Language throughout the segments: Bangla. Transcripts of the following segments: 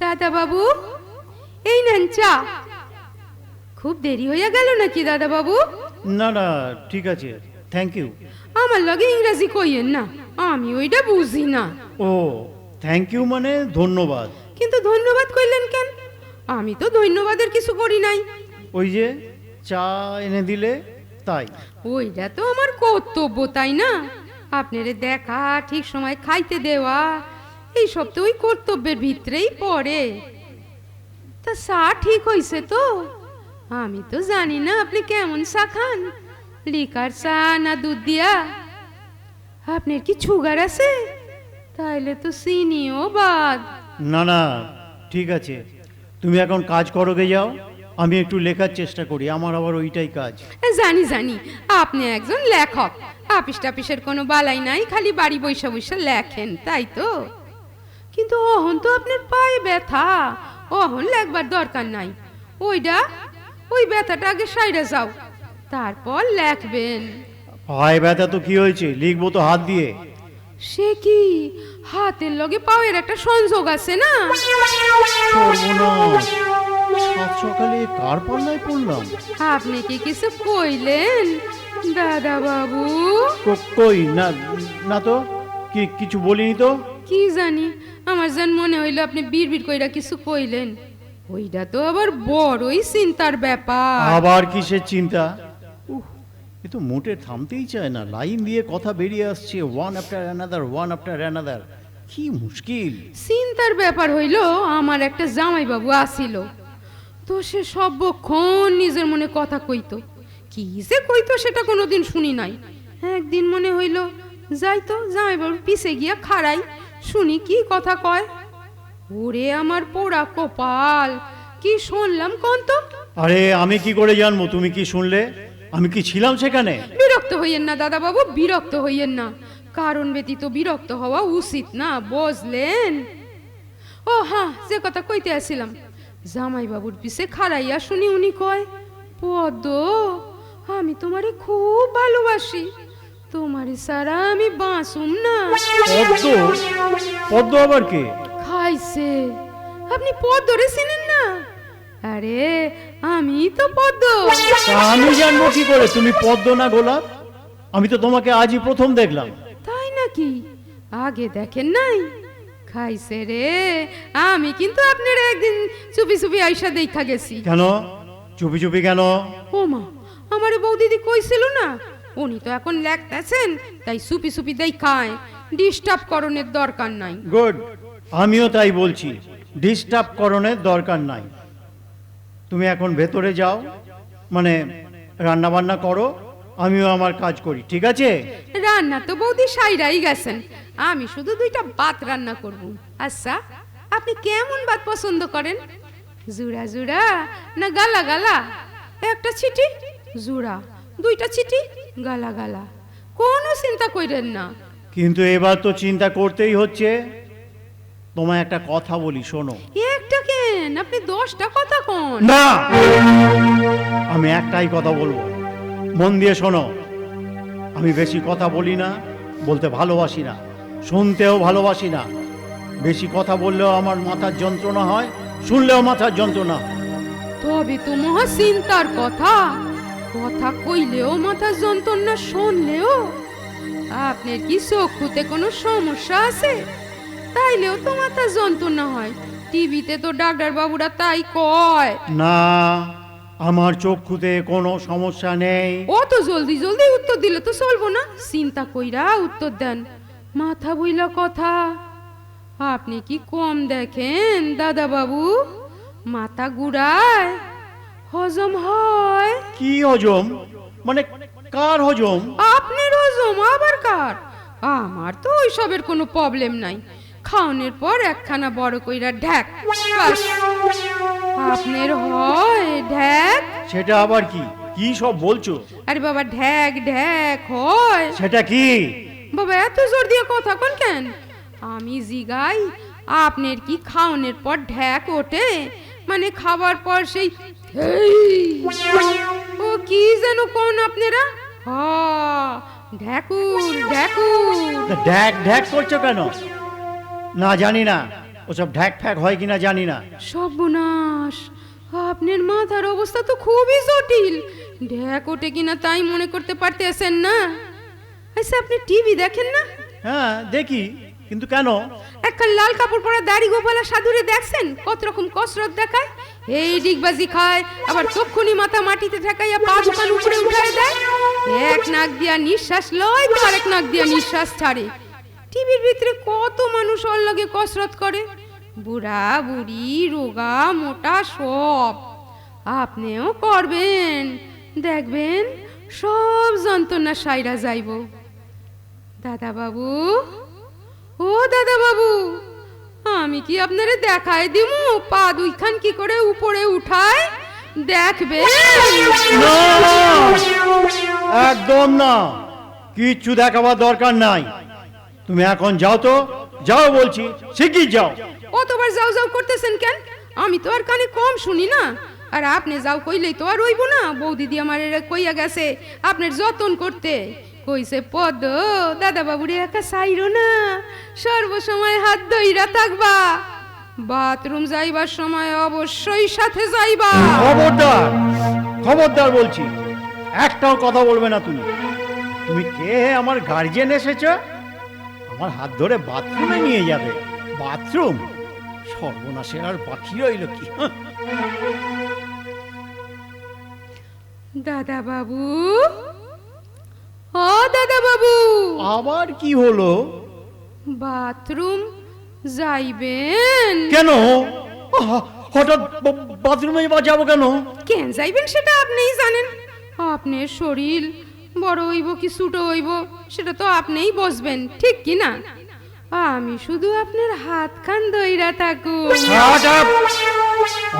দাদা বাবু, এই নেন চা। খুব দেরি হইয়া গেল নাকি দাদা বাবু? না না, ঠিক আছে, থ্যাংক ইউ। আমার লগে ইংরেজি কইয়েন না, আমি ওইটা বুঝি না। ও, থ্যাংক ইউ মানে ধন্যবাদ। কিন্তু ধন্যবাদ কইলেন কেন? আমি তো ধন্যবাদের কিছু করি নাই। ওই যে চা এনে দিলে তাই। ওইটা তো আমার কর্তব্য, তাই না? আপনারে দেখা, ঠিক সময় খাইতে দেওয়া, এই সব তো ওই কর্তব্যের ভিতরেই পড়ে। তা চা ঠিক হইছে তো? আমি তো জানি না আপনি কেমন চা খান, লিকার চা না দুধ দিয়া। আপনার কি সুগার আছে? তাইলে তো চিনিও বাদ। না না, ঠিক আছে, তুমি এখন কাজ করো, গে যাও, আমি একটু লেখার চেষ্টা করি, আমার আবার ওইটাই কাজ। জানি জানি, আপনি একজন লেখক, আপিস টাপিসের কোনো বালাই নাই, খালি বাড়ি বৈশা বৈশা লেখেন, তাই তো? কিন্তু অহন তো আপনার পায়ে ব্যথা, অহন লেখবার দরকার নাই। ওই ব্যথাটা আগে সাইডে যাও, তারপর লেখবেন। পায়ে ব্যথা তো কি হয়েছে, লিখবো তো হাত দিয়ে। সে কি, হাতের লগে পায়ের একটা সংযোগ আছে না? সর্বনাশ, সাত সকালে কার পাল্লায় পড়লাম? আপনি কি কিছু কইলেন দাদা বাবু? কই না, না তো, কিছু বলিনি তো। কি জানি, আমার যেন মনে হইলো আপনি বিড়বিড় কইরা কিছু কইলেন। ওইটা তো আবার বড়ই চিন্তার ব্যাপার। আবার কিসের চিন্তা? এ তো মোটে থামতেই চায় না, লাইন দিয়ে কথা বেরিয়ে আসছে, ওয়ান আফটার অ্যানাদার। কি মুশকিল। চিন্তার ব্যাপার হইল, আমার একটা জামাইবাবু আসিল, তো সে সর্বক্ষণ নিজের মনে কথা কইতো। কি যে কইতো সেটা কোনোদিন শুনি নাই। একদিন মনে হইল যাইতো জামাইবাবুর পিছে গিয়া খাড়াই, শুনি কি কথা কয়। ওরে আমার পোড়া কপাল, কি শুনলাম কোন তো? আরে আমি কি করে জানবো তুমি কি শুনলে? আমি কি ছিলাম সেখানে? বিরক্ত হইয়েন না দাদা বাবু, বিরক্ত হইয়েন না। কারণ ব্যতীত বিরক্ত হওয়া উচিত না, বুঝলেন? ও হ্যাঁ, যে কথা কইতে আসছিলাম, জামাই বাবুর পিছে খাড়াইয়া শুনি উনি কয়, পদ্ম, আমি তোমারে খুব ভালোবাসি, তোমারে সারা আমি বাঁচুম না। পদ্ম? পদ্ম আবার কে? খাইছে, আপনি পদ্মরে চিনেন না? আরে আমি তো পদ্ম। তা আমি জানবো কি করে তুমি পদ্ম না গোলাপ? আমি তো তোমাকে আজই প্রথম দেখলাম। তাই নাকি? আগে দেখেন নাই? খাইছে রে, আমি কিন্তু আপনার একদিন চুপি চুপি আইসা দেখা গেছি। কেন চুপি চুপি কেন? ও মা, আমারে বৌদিদি কইছিল না, উনি তো এখন লেখতেছেন, তাই চুপি চুপি দেখায়, ডিস্টার্ব করণের দরকার নাই। গুড, আমিও তাই বলছি, ডিস্টার্ব করণের দরকার নাই। তুমি এখন ভেতরে যাও, মানে রান্না বান্না করো, আমিও আমার কাজ করি, ঠিক আছে? রান্না তো বৌদি সাইরাই গেছেন, আমি শুধু দুইটা ভাত রান্না করব। আচ্ছা, আপনি কেমন ভাত পছন্দ করেন? জুড়া জুড়া না গালা গালা? একটা ছিটি জুড়া, দুইটা ছিটি গালা গালা, কোনো চিন্তা কইরেন না। কিন্তু এবার তো চিন্তা করতেই হচ্ছে। তোমায় একটা কথা বলি, শোনো। একটা কেন, আপনি 10টা কথা কোন? না, আমি একটাই কথা বলবো, মন দিয়ে শোনো। আমি বেশি কথা বলি না, বলতে ভালোবাসি না, শুনতেও ভালোবাসি না। বেশি কথা বললেও আমার মাথার যন্ত্রণা হয়, শুনলেও মাথার যন্ত্রণা হয়। তবে তো মহা চিন্তার কথা, কথা কইলেও মাথা যন্ত্রণা, শুনলেও। আপনার কি চক্ষুতে কোনো সমস্যা আছে? তাইলেও তো মাথা যন্ত্রণা হয়, টিভিতে তো ডাক্তার বাবুরা তাই কয়। না, আমার চক্ষুতে কোনো সমস্যা নেই। অত জলদি জলদি উত্তর দিলে তো চলবো না, চিন্তা কইরা উত্তর দেন। মাথা বইলা কথা, আপনি কি কম দেখেন দাদা বাবু? মাথা ঘুরায়, হজম হয়। কি হজম? মানে কার হজম? আপনার হজম, আবার কার? আমার তো ওইসবের কোনো প্রবলেম নাই, খাওয়ানোর পর একখানা বড় কইরা ঢ্যাক, বাস। আপনার হয় ঢ্যাক? সেটা আবার কি? কি সব বলছো? আরে বাবা, ঢ্যাক ঢ্যাক হয়। সেটা কি? বাবা এত জোর দিয়ে কথা কোন কেন? আমি জিগাই, আপনার কি খাওয়ানোর পর ঢ্যাক ওঠে? মানে খাবার পর সেই ও কি যেন কোন আপনারা? ঢ্যাকুর ঢ্যাকুর। ঢ্যাক ঢ্যাক করছো কেন? না জানি না, ওসব ঢ্যাক ফ্যাক হয় কিনা জানি না। সর্বনাশ, আপনার মাথার অবস্থা তো খুবই জটিল। ঢ্যাক ওঠে কিনা তাই মনে করতে পারতেছেন না। আচ্ছা, আপনি টিভি দেখেন না? হ্যাঁ দেখি, কিন্তু কেন? একটা লাল কাপড় পরা দাড়ি গোপালা সাধুরে দেখছেন কত রকম কসরত দেখায়? এই ডিগবাজি খায়, আবার তক্ষুনি মাথা মাটিতে ঠেকাইয়া পাঁচ কান উপরে উঠায় দেয়। এক নাক দিয়া নিঃশ্বাস লয় তো আরেক নাক দিয়া নিঃশ্বাস ছাড়ে। টিভির ভিতরে কত মানুষ ওর লগে কসরত করে, বুড়া বুড়ি রোগা মোটা সব। আপনিও করবেন, দেখবেন সব যন্ত্রণা সাইরা যাইব। দাদা বাবু, ও দাদা বাবু, আমি কি আপনারে দেখাই দিমু পা দুইখান কি করে উপরে উঠায়? দেখবে? না, একদম না, কিচ্ছু দেখাবার দরকার নাই। তুমি এখন যাও তো, যাও বলছি, শিগগির যাও। কতবার যাও যাও করতেছেন কেন? আমি তো আর কানে কম শুনি না। আর আপনি যাও কইলেই তো আর রইব না। বৌদিদি আমার কইয়া গেছে আপনার যতন করতে। কইছে পদ দাদা বাবুরে একা সাইরো না, সর্বসময় হাত ধইরা থাকবা। বাথরুম যাইবার সময় অবশ্যই সাথে যাইবা। খবরদার, খবরদার বলছি, একটাও কথা বলবে না তুমি। তুমি কে? আমার গার্জিয়ান এসেছো, আমার হাত ধরে বাথরুমে নিয়ে যাবে? বাথরুম? সর্বনাশের আর বাকি রইল কি? দাদা বাবু, ও দাদা বাবু, আবার কি হলো? বাথরুম যাইবেন? কেন হঠাৎ বাথরুমে যাবো কেন? কেন যাইবেন সেটা আপনিই জানেন। আপনার শরীর বড় হইব কি ছোট হইব সেটা তো আপনিই বসবেন, ঠিক কি না? আমি শুধু আপনার হাত খান ধইরা থাকু।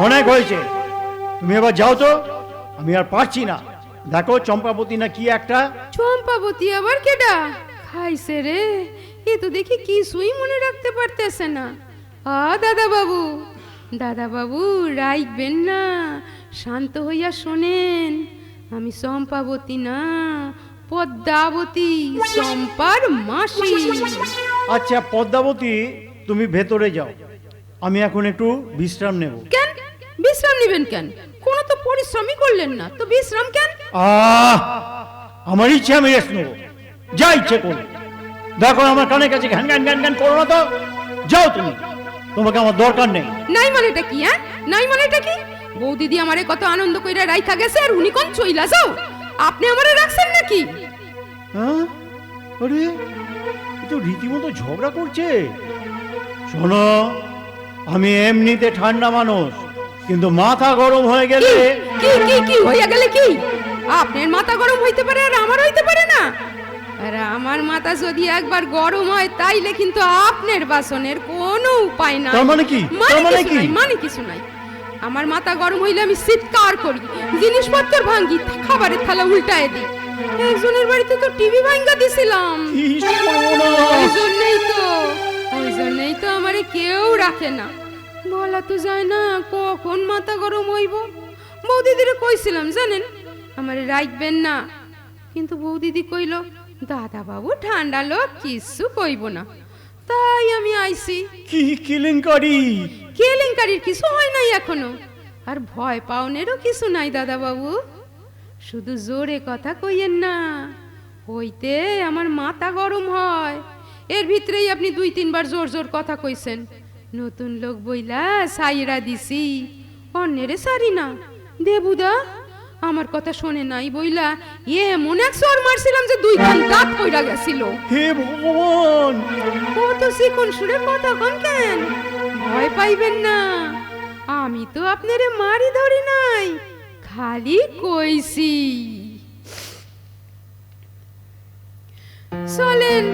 অনেক হয়েছে, তুমি এবার যাও তো, আমি আর পারছি না। দেখো চম্পাবতী না কি একটা। চম্পাবতী আবার কেডা? খাইছে রে, এ তো দেখি কিছুই মনে রাখতে পারতেছে না। দাদা বাবু, দাদা বাবু রাইখবেন না, শান্ত হইয়া শোনেন। আমি চম্পাবতী না, পদ্মাবতী, চম্পার মাসি। আচ্ছা পদ্মাবতী, তুমি ভেতরে যাও, আমি এখন একটু বিশ্রাম নেব। কেন বিশ্রাম নেবেন কেন? কোনো তো পরিশ্রমই করলেন না, তো বিশ্রাম কেন? আমার ইচ্ছে, আমি রেস্ট নেব, যা ইচ্ছে করো। দেখো আমার কানের কাছে ঘ্যান ঘ্যান ঘ্যান ঘ্যান করো না তো। যাও তুমি, তোমাকে আমার দরকার নেই। নাই মানেটা কি? হ্যাঁ, নাই মানেটা কি? বৌদিদি আমারে কত আনন্দ কইরা রাইখা গেছে, আর উনি কোন চইলা যাও? আপনি আমারে রাখছেন নাকি? হ্যাঁ, আরে এ তো রীতিমতো ঝগড়া করছে। শোনো, আমি এমনিতে ঠান্ডা মানুষ, কিন্তু মাথা গরম হয়ে গেলে। কি কি কি হইয়া গেলে কি? আপনার মাথা গরম হইতে পারে আর আমার হইতে পারে না? আর আমার মাথা যদি একবার গরম হয় তাইলে কিন্তু আপনার বাসনের কোনো উপায় নাই। তার মানে কি? মানে কিছু নাই। আমার মাথা গরম হইলে আমি চিৎকার করি, জিনিসপত্র ভাঙ্গি, খাবারের থালা উল্টায় দিই। একজনের বাড়িতে তো টিভি ভাঙ্গা দিছিলাম। ওই জন্যই তো আমারে কেউ রাখে না। বলা তো যায় না কখন মাথা গরম হইব। বৌদিদিরে কইছিলাম জানেন, আমারে রাখবেন না, কিন্তু বৌদিদি কইল দাদা বাবু ঠান্ডা লোক, কিছু কইব না। তাই আমি আইছি। কি কেলেঙ্কারি? কেলেঙ্কারির কিছু হয় নাই এখনো, আর ভয় পাওনেরও কিছু নাই দাদা বাবু। শুধু জোরে কথা কইয়েন না, হইতে আমার মাথা গরম হয়। এর ভিতরেই আপনি 2-3 বার জোর জোর কথা কইছেন। নতুন লোক বইলা সাইরা দিছি, অন্যেরে সারি না। দেবুদা আমার কথা শোনে নাই বইলা এমন এক চড় মারছিলাম যে 2 খান দাঁত পইরা গেছিল। হে ভগবান, কত চিকন সুরে কথা কন কেন? ভয় পাইবেন না, আমি তো আপনারে মারি ধরি নাই, খালি কইছি। চলেন,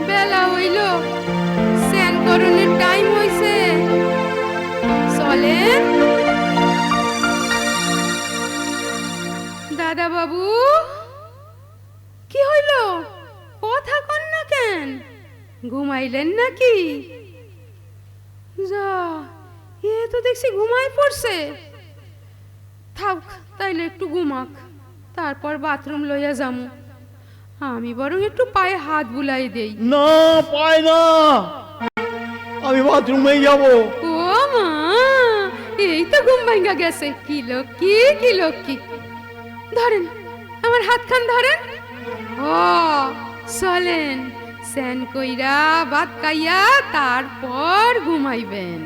বেলা হইল, স্নান করণের টাইম হইছে, চলেন। দাদা বাবু, কি হইল? কথা কন না কেন? ঘুমাইলেন নাকি? যা, এ তো দেখছি ঘুমাই পড়ছে। থাক, তাইলে একটু ঘুমাক, তারপর বাথরুম লইয়া যামু। আমি বরং একটু পায়ে হাত বুলাই দেই। না পায় না, আমি বাথরুমে যাব। ও মা, এই তো ঘুম ভাঙ্গা গেছে। কি লক্ষ্মী। ধরেন, আমার হাতখান ধরেন। ও চলেন, স্যান কইরা ভাত খাইয়া তারপর ঘুমাইবেন।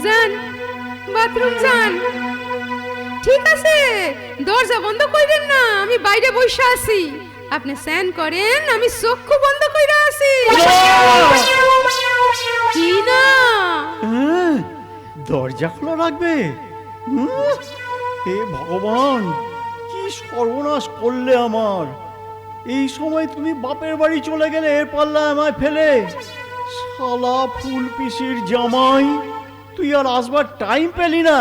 যান, বাথরুম যান। ঠিক আছে, দরজা বন্ধ কইরেন না, আমি বাইরে বসে আছি। আপনি স্যান করেন, আমি চক্ষু বন্ধ কইরা আছি। কি না? হ্যাঁ, দরজা খোলা রাখবে? হে ভগবান, কি সর্বনাশ করলে আমার! এই সময় তুমি বাপের বাড়ি চলে গেলে এর পাল্লা আমায় ফেলে। শালা ফুল পিসির জামাই, তুই আর আসবার টাইম পেলি না।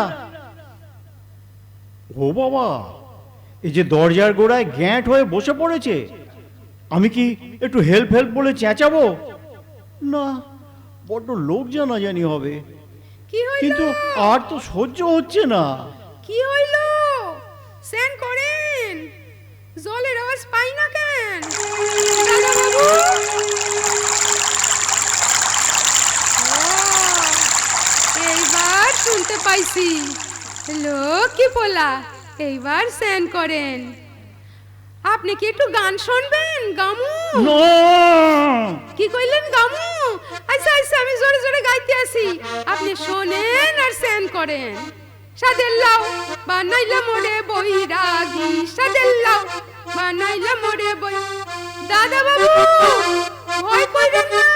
ও বাবা, এই যে দরজার গোড়ায় গ্যাঁট হয়ে বসে পড়েছে, আমি কি একটু হেল্প বলে চেঁচাবো? না, বড্ড লোক জানাজানি হবে। কি হইল? কিন্তু আর তো সহ্য হচ্ছে না। কি হইল? স্যান করেন, জলের আওয়াজ পাই না কেন? দাদা বাবু, এইবার শুনতে পাইছি। লক্ষ্মী পোলা, এইবার স্যান করেন। আপনি কি একটু গান শুনবেন? গামু? কি কইলেন? গামু? আচ্ছা, আমি জোরে জোরে গাইতে আছি, আপনি শোনেন আর স্যান করেন। সাদের লাউ বানাইলা মোরে বৈরাগী, সাদের লাউ বানাইলা মোরে বই। দাদা বাবু, ভয় কইরেন না,